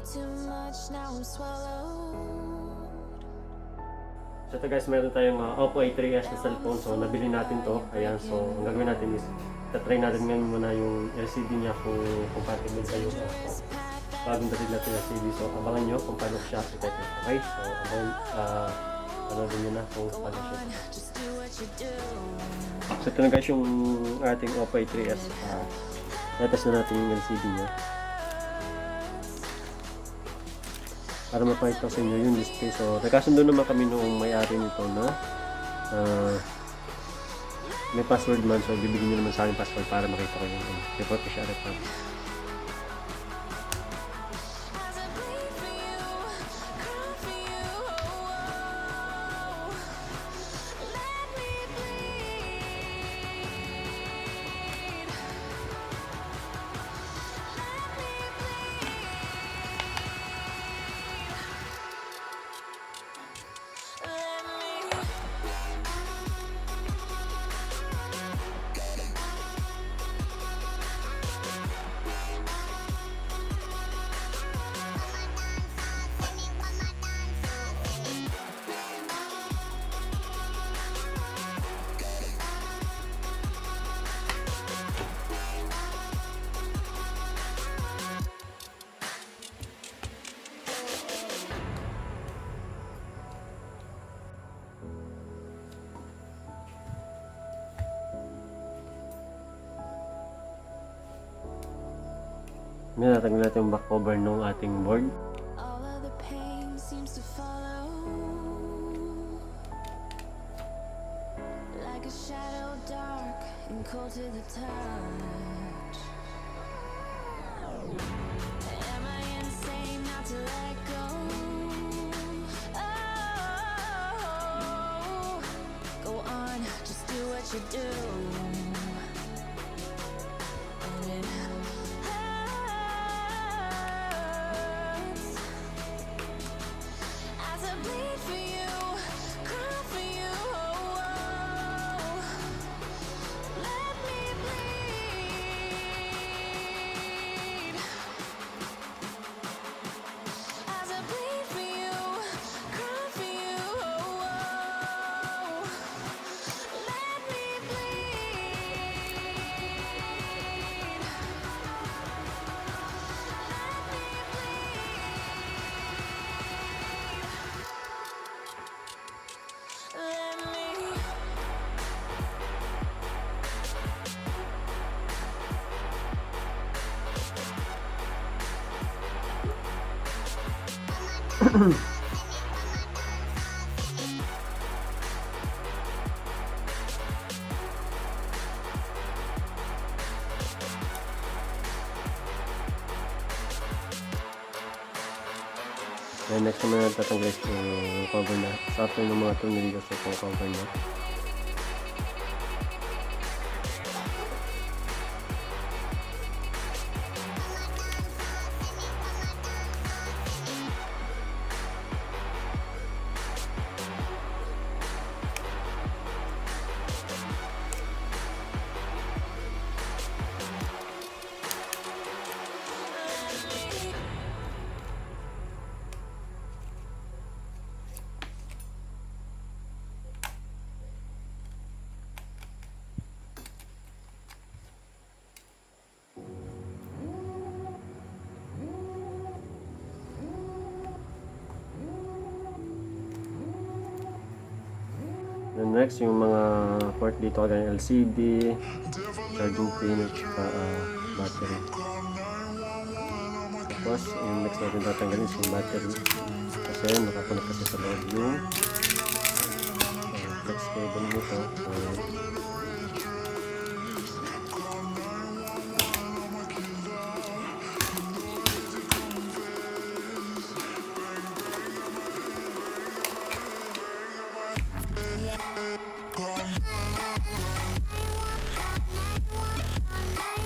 So ito guys, meron tayong Oppo A3s na cellphone. So nabili natin to. Ayan, so ang gagawin natin is tatry natin ngayon muna yung LCD niya kung compatible sa yung Oppo. Bagong dating natin yung LCD. So abangan nyo kung paano siya architect. Okay? So ano din nyo na kung paano siya. So ito na guys yung ating Oppo A3s. Natas na natin yung LCD niya. Para mapakita sa inyo yung display. So, nagkasundo naman kami noong may-ari nito na may password man. So, bibigyan nyo naman sa akin password para makita ko yung report ko siya report. Ngayon natanggal natin yung back cover ng ating board. And next naman natin tatanggal yung cover na. So after ng mga tornilyo sa cover na. And next, yung mga port dito kagaya LCD, charging pin, at battery. Tapos, yung next natin tatanggalin is yung battery. Kasi nakapunod kasi sa loob yung flex cable nito.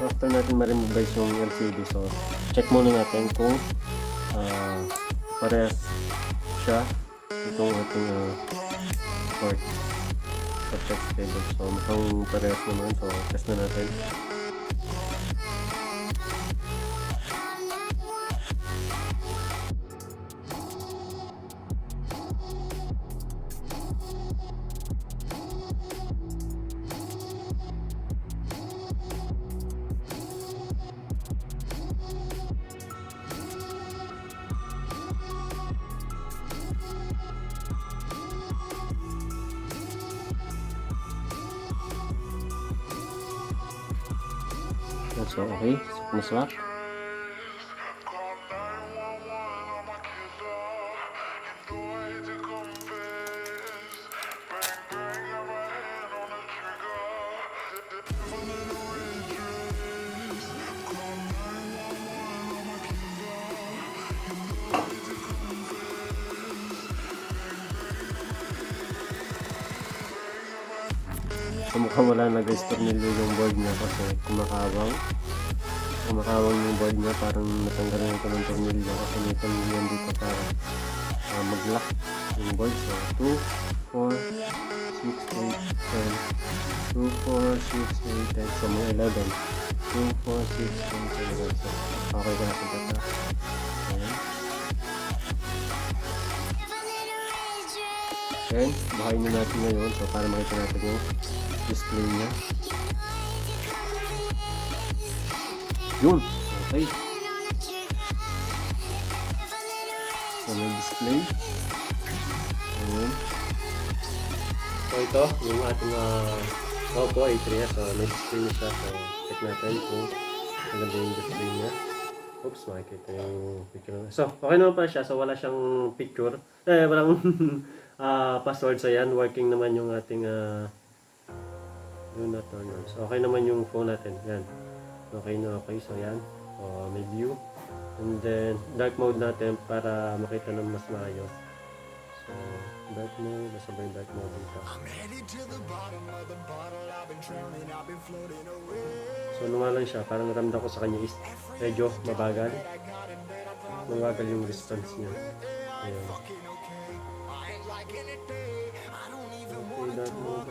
So, after natin ma-remove guys yung LCD, so check muna natin kung parehas siya itong ating port sa check cable. So mukhang parehas naman, so test na natin. So, okay. So, kumuswak. So, mukhang wala nag-store nilo yung board niya kasi kumakawang yung board niya, parang natanggalan ito ng tornilyo kasi may tornilyo dito para mag-lock yung board. So 2, 4, 6, 8, 10 2, 4, 6, 8, 10 so mga 11 2, 4, 6, 8, 10 so okay ka na sa data. Ayan. Then, buhayin na natin ngayon so para makita natin yung display niya. Yun! Okay. So, may display. Ayan. So, ito, yung ating Oppo A3s. So, may display niya siya. So, check natin kung maganda yung display niya. Oops, makikita yung picture. So, okay naman pa siya. So, wala siyang picture. Walang password. So, yan. Working naman yung ating do not turn on. So, okay naman yung phone natin. Yan. Okay na okay. So, yan. So, may view. And then, dark mode natin para makita ng mas maayos. So, dark mode. Nasa ba yung dark mode dito? So, lang siya. Parang naramdam ko sa kanya is medyo mabagal. Mabagal yung response niya. Ayan. Okay, dark mode, dark mode.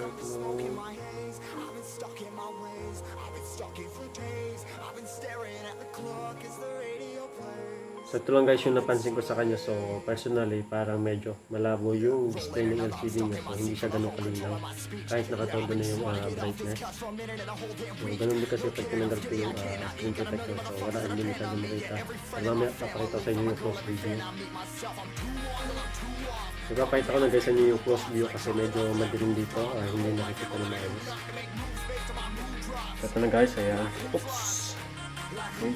So ito lang guys yung napansin ko sa kanya. So personally parang medyo malabo yung display ng LCD niya. So hindi siya ganun kalinaw kahit nakatodo na yung brightness. So ganun din kasi pag tinanggal ko yung screen protector. So wala, hindi masyado makita. So mamaya papakita sa inyo yung close review. So papakita ko na guys sa inyo yung close view kasi medyo madilim dito. Hindi nakikita na maayos. So ito na guys, ayan. Oops! Okay.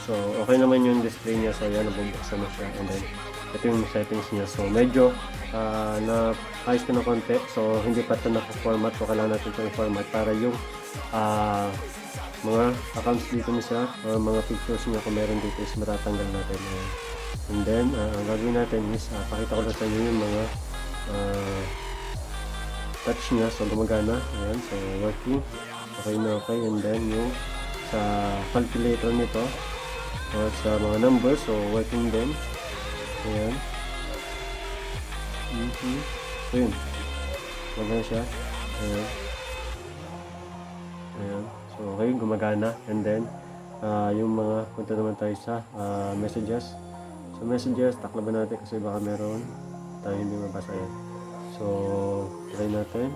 So, okay naman yung display niya. So, ayan, nabubuksan na siya. And then, ito yung settings niya. So, medyo na-ayos ko na konti. So, hindi pa ito naka-format. So, kailangan natin itong i-format para yung mga accounts dito niya or mga pictures niya kung meron dito is matatanggal natin. And then, ang gagawin natin is pakita ko na sa inyo yung mga touch niya. So, gumagana. Ayan. So, working. Okay na okay. And then, yung sa calculator nito or sa mga numbers, so working din. Ayan. So yun, maganda siya. Ayan. Ayan. So okay, gumagana. And then yung mga, punta naman tayo sa messages. So messages, taklaban natin kasi baka meron tayo hindi mabasa. Ayan. So try natin.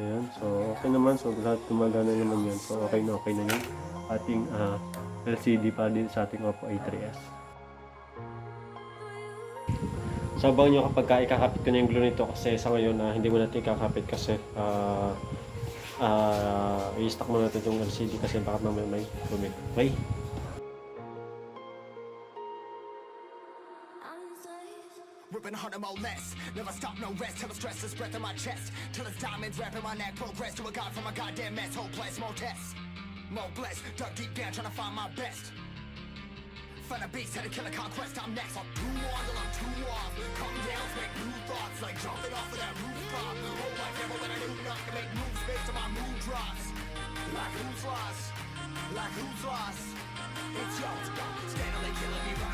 Ayan, so okay naman. So lahat gumagana naman yan. So okay na yung ating LCD pa din sa ating Oppo A3s. So abangan nyo kapag ikakapit ko na yung glue nito kasi sa ngayon hindi mo natin ikakapit kasi i-stock mo natin itong LCD kasi baka mamaya may bumit. Okay? Ripping harder, more less. Never stop, no rest. Till the stress is breath in my chest. Till it's diamonds wrapping my neck. Progress to a god from a goddamn mess. Hopeless, more tests. More blessed. Dug deep down, trying to find my best. Find a beast, had to kill a conquest. I'm next. I'm too on till I'm too off. Come down, make new thoughts. Like jumping off of that rooftop. Whole life never when I knew not to make moves based on my mood drops. Like who's lost? Like who's lost? It's yours. Steadily killing me.